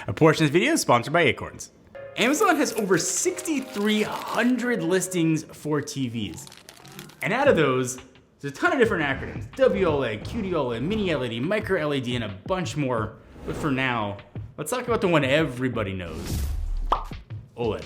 A portion of this video is sponsored by Acorns. Amazon has over 6,300 listings for TVs. And out of those, there's a ton of different acronyms. WOLED, QD-OLED, Mini LED, Micro LED, and a bunch more. But for now, let's talk about the one everybody knows, OLED.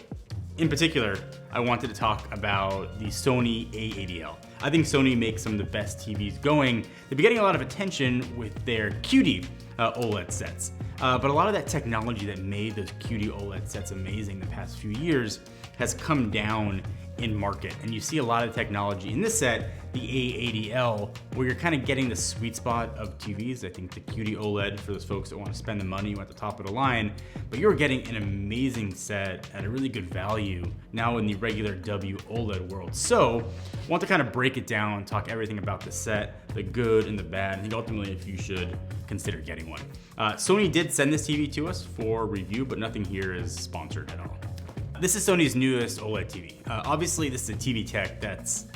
In particular, I wanted to talk about the Sony A80L. I think Sony makes some of the best TVs going. They've been getting a lot of attention with their QD OLED sets. But a lot of that technology that made those QD OLED sets amazing the past few years has come down in market. And you see a lot of technology in this set, the A80L, where you're kind of getting the sweet spot of TVs. I think the QD OLED for those folks that want to spend the money at the top of the line, but you're getting an amazing set at a really good value now in the regular WOLED world. So I want to kind of break it down, talk everything about the set, the good and the bad, and ultimately if you should consider getting one. Sony did send this TV to us for review, but nothing here is sponsored at all. This is Sony's newest OLED TV. Obviously, this is a TV tech that's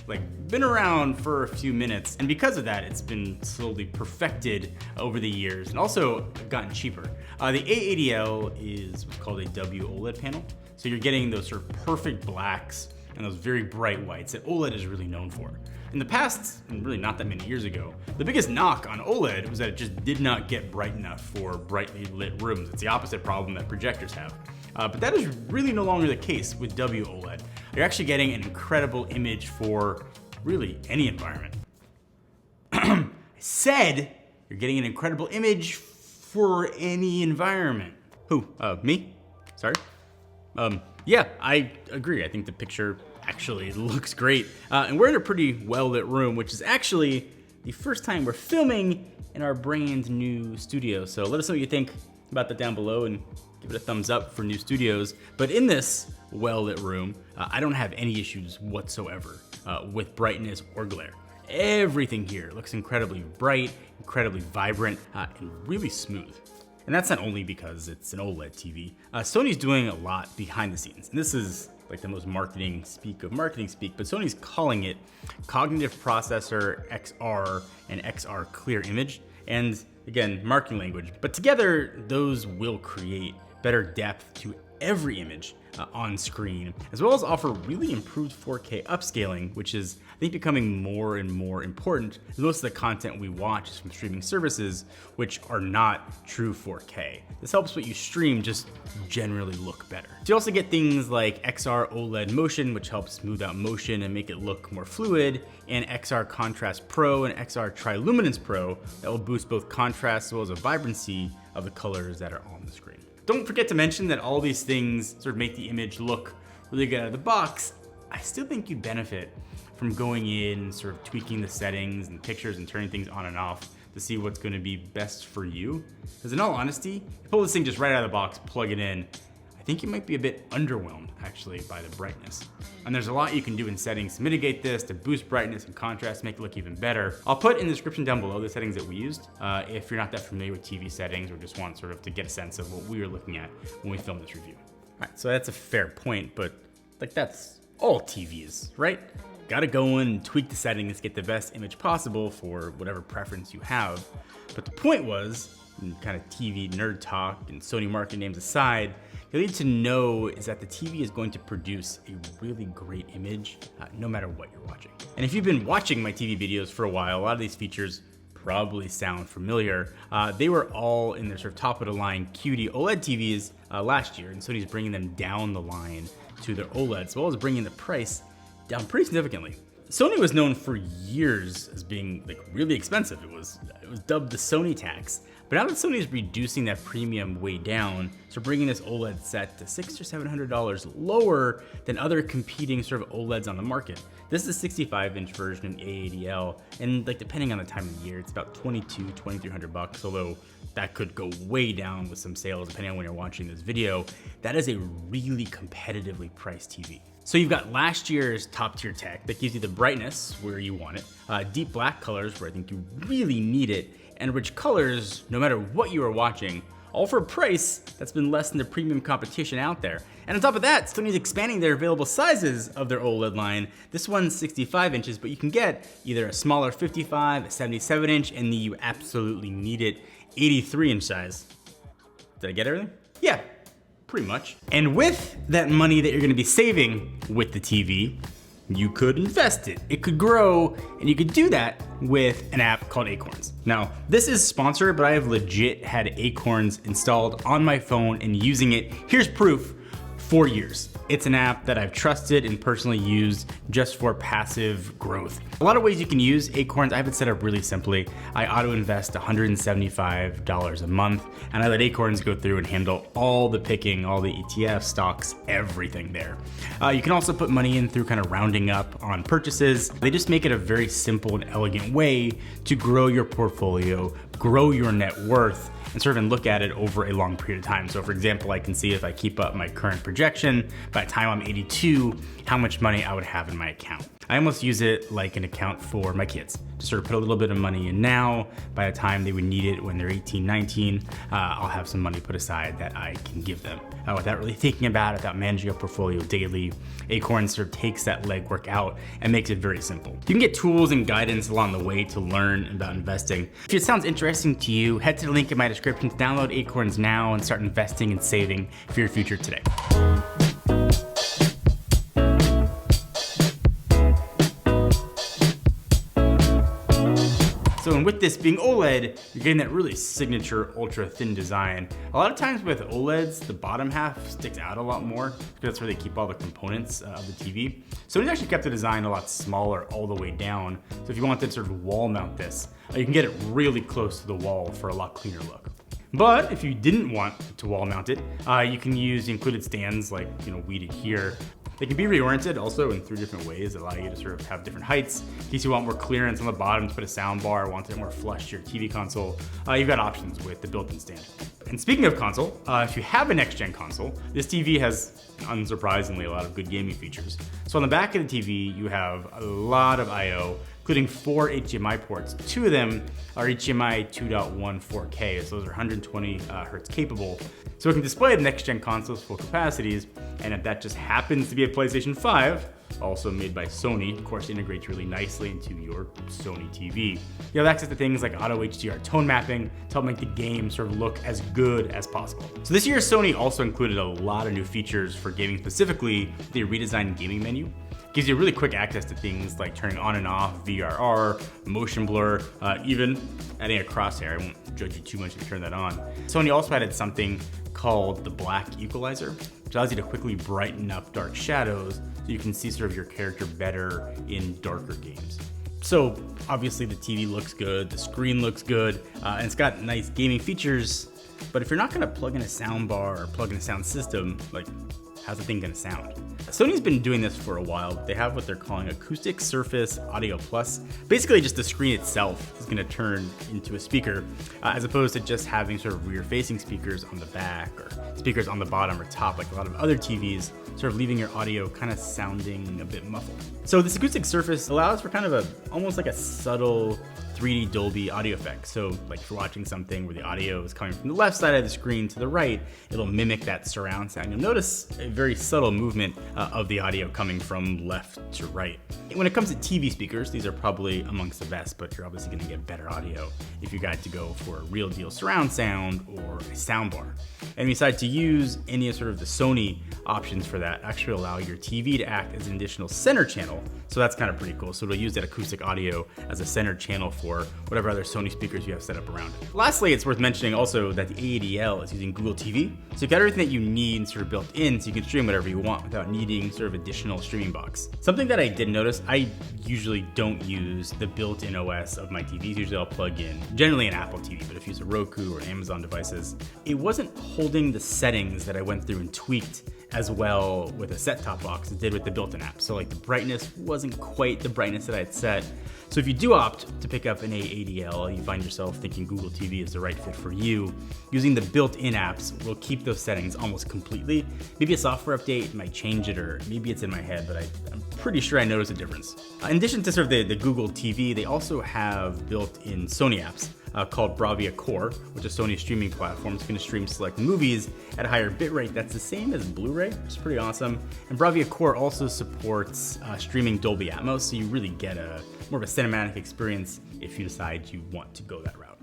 been around for a few minutes, and because of that, it's been slowly perfected over the years and also gotten cheaper. The A80L is what's called a WOLED panel, so you're getting those sort of perfect blacks and those very bright whites that OLED is really known for. In the past, and really not that many years ago, the biggest knock on OLED was that it just did not get bright enough for brightly lit rooms. It's the opposite problem that projectors have. But that is really no longer the case with WOLED. You're actually getting an incredible image for really any environment. I said you're getting an incredible image for any environment. Who? Me? Sorry? Yeah, I agree. I think the picture actually looks great. And we're in a pretty well-lit room, which is actually the first time we're filming in our brand new studio. So let us know what you think about that down below and give it a thumbs up for new studios. But in this well-lit room, I don't have any issues whatsoever with brightness or glare. Everything here looks incredibly bright, incredibly vibrant, and really smooth. And that's not only because it's an OLED TV. Sony's doing a lot behind the scenes. And this is like the most marketing speak of marketing speak, but Sony's calling it Cognitive Processor XR and XR Clear Image. And again, marketing language. But together, those will create better depth to every image on screen, as well as offer really improved 4K upscaling, which is, I think, becoming more and more important, as most of the content we watch is from streaming services, which are not true 4K. This helps what you stream just generally look better. So you also get things like XR OLED Motion, which helps smooth out motion and make it look more fluid, and XR Contrast Pro and XR Triluminance Pro that will boost both contrast as well as the vibrancy of the colors that are on the screen. Don't forget to mention that all these things sort of make the image look really good out of the box. I still think you'd benefit from going in, sort of tweaking the settings and pictures and turning things on and off to see what's going to be best for you. Because in all honesty, you pull this thing just right out of the box, plug it in, I think you might be a bit underwhelmed actually by the brightness. And there's a lot you can do in settings to mitigate this, to boost brightness and contrast, make it look even better. I'll put in the description down below the settings that we used if you're not that familiar with TV settings or just want sort of to get a sense of what we were looking at when we filmed this review. All right, so that's a fair point, but that's all TVs, right? Gotta go in and tweak the settings, get the best image possible for whatever preference you have. But the point was, kind of TV nerd talk and Sony marketing names aside, you need to know is that the TV is going to produce a really great image no matter what you're watching. And if you've been watching my TV videos for a while, a lot of these features probably sound familiar. They were all in their sort of top of the line QD OLED TVs last year, and Sony's bringing them down the line to their OLED, as well as bringing the price down pretty significantly. Sony was known for years as being really expensive. It was dubbed the Sony tax. But now that Sony is reducing that premium way down, so bringing this OLED set to $600 or $700 lower than other competing sort of OLEDs on the market. This is a 65-inch version of A80L, and depending on the time of the year, it's about $2,200-$2,300, although that could go way down with some sales depending on when you're watching this video. That is a really competitively priced TV. So you've got last year's top tier tech that gives you the brightness where you want it, deep black colors where I think you really need it, and rich colors no matter what you are watching, all for a price that's been less than the premium competition out there. And on top of that, Sony's expanding their available sizes of their OLED line. This one's 65 inches, but you can get either a smaller 55, a 77 inch, and the you absolutely need it 83 inch size. Did I get everything? Yeah, pretty much. And with that money that you're gonna be saving with the TV, you could invest it. It could grow, and you could do that with an app called Acorns. Now, this is sponsored, but I have legit had Acorns installed on my phone and using it, here's proof, for years. It's an app that I've trusted and personally used just for passive growth. A lot of ways you can use Acorns. I have it set up really simply. I auto invest $175 a month, and I let Acorns go through and handle all the picking, all the ETF stocks, everything there. You can also put money in through kind of rounding up on purchases. They just make it a very simple and elegant way to grow your portfolio, grow your net worth, and sort of look at it over a long period of time. So for example, I can see if I keep up my current projection, by the time I'm 82, how much money I would have in my account. I almost use it like an account for my kids. Just sort of put a little bit of money in now. By the time they would need it when they're 18, 19, I'll have some money put aside that I can give them. Without really thinking about it, without managing a portfolio daily, Acorns sort of takes that legwork out and makes it very simple. You can get tools and guidance along the way to learn about investing. If it sounds interesting to you, head to the link in my description to download Acorns now and start investing and saving for your future today. So, and with this being OLED, you're getting that really signature ultra thin design. A lot of times with OLEDs, the bottom half sticks out a lot more because that's where they keep all the components of the TV. So Sony's actually kept the design a lot smaller all the way down. So if you wanted to sort of wall mount this, you can get it really close to the wall for a lot cleaner look. But if you didn't want to wall mount it, you can use the included stands like we did here. They can be reoriented also in 3 different ways that allow you to sort of have different heights. In case you want more clearance on the bottom to put a sound bar, or want it more flush to your TV console, you've got options with the built-in stand. And speaking of console, if you have a next-gen console, this TV has, unsurprisingly, a lot of good gaming features. So on the back of the TV, you have a lot of I/O, including 4 HDMI ports. 2 of them are HDMI 2.1 4K, so those are 120 hertz capable. So it can display the next-gen console's full capacities, and if that just happens to be a PlayStation 5, also made by Sony, of course, integrates really nicely into your Sony TV. You have access to things like auto HDR tone mapping to help make the game sort of look as good as possible. So this year, Sony also included a lot of new features for gaming, specifically the redesigned gaming menu. Gives you really quick access to things like turning on and off VRR, motion blur, even adding a crosshair. I won't judge you too much if you turn that on. Sony also added something called the black equalizer, which allows you to quickly brighten up dark shadows so you can see sort of your character better in darker games. So obviously the TV looks good, the screen looks good, and it's got nice gaming features, but if you're not gonna plug in a sound bar or plug in a sound system, like how's the thing gonna sound? Sony's been doing this for a while. They have what they're calling Acoustic Surface Audio Plus. Basically just the screen itself is gonna turn into a speaker, as opposed to just having sort of rear-facing speakers on the back or speakers on the bottom or top like a lot of other TVs, sort of leaving your audio kind of sounding a bit muffled. So this Acoustic Surface allows for kind of almost like a subtle 3D Dolby audio effect. So like if you're watching something where the audio is coming from the left side of the screen to the right, it'll mimic that surround sound. You'll notice a very subtle movement of the audio coming from left to right. When it comes to TV speakers, these are probably amongst the best, but you're obviously gonna get better audio if you got to go for a real deal surround sound or a soundbar. And you decide to use any of sort of the Sony options for that, actually allow your TV to act as an additional center channel. So that's kind of pretty cool. So it'll use that acoustic audio as a center channel for whatever other Sony speakers you have set up around it. Lastly, it's worth mentioning also that the AADL is using Google TV. So you've got everything that you need sort of built in so you can stream whatever you want without needing sort of additional streaming box. Something that I did notice, I usually don't use the built-in OS of my TVs. Usually I'll plug in, generally an Apple TV, but if you use a Roku or Amazon devices, it wasn't holding the settings that I went through and tweaked as well with a set-top box as it did with the built-in app. So like the brightness wasn't quite the brightness that I had set. So if you do opt to pick up an AADL, you find yourself thinking Google TV is the right fit for you, using the built-in apps will keep those settings almost completely. Maybe a software update might change it, or maybe it's in my head, but I'm pretty sure I noticed a difference. In addition to sort of the Google TV, they also have built-in Sony apps called Bravia Core, which is Sony's streaming platform. It's going to stream select movies at a higher bitrate that's the same as Blu-ray, which is pretty awesome. And Bravia Core also supports streaming Dolby Atmos, so you really get more of a cinematic experience if you decide you want to go that route.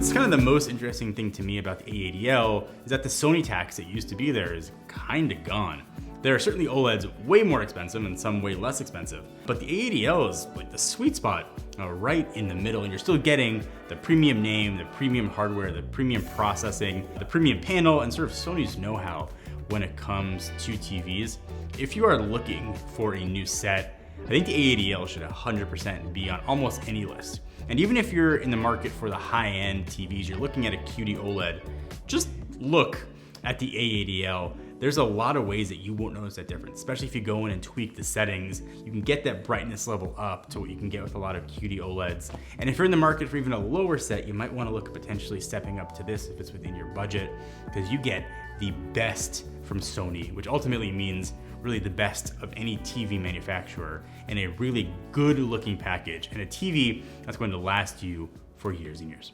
What's kind of the most interesting thing to me about the A80L is that the Sony tax that used to be there is kind of gone. There are certainly OLEDs way more expensive and some way less expensive, but the A80L is like the sweet spot, right in the middle, and you're still getting the premium name, the premium hardware, the premium processing, the premium panel, and sort of Sony's know-how when it comes to TVs. If you are looking for a new set, I think the A80L should 100% be on almost any list. And even if you're in the market for the high-end TVs, you're looking at a QD OLED, just look at the A80L. There's a lot of ways that you won't notice that difference, especially if you go in and tweak the settings. You can get that brightness level up to what you can get with a lot of QD OLEDs. And if you're in the market for even a lower set, you might want to look at potentially stepping up to this if it's within your budget, because you get the best from Sony, which ultimately means really the best of any TV manufacturer, and a really good looking package, and a TV that's going to last you for years and years.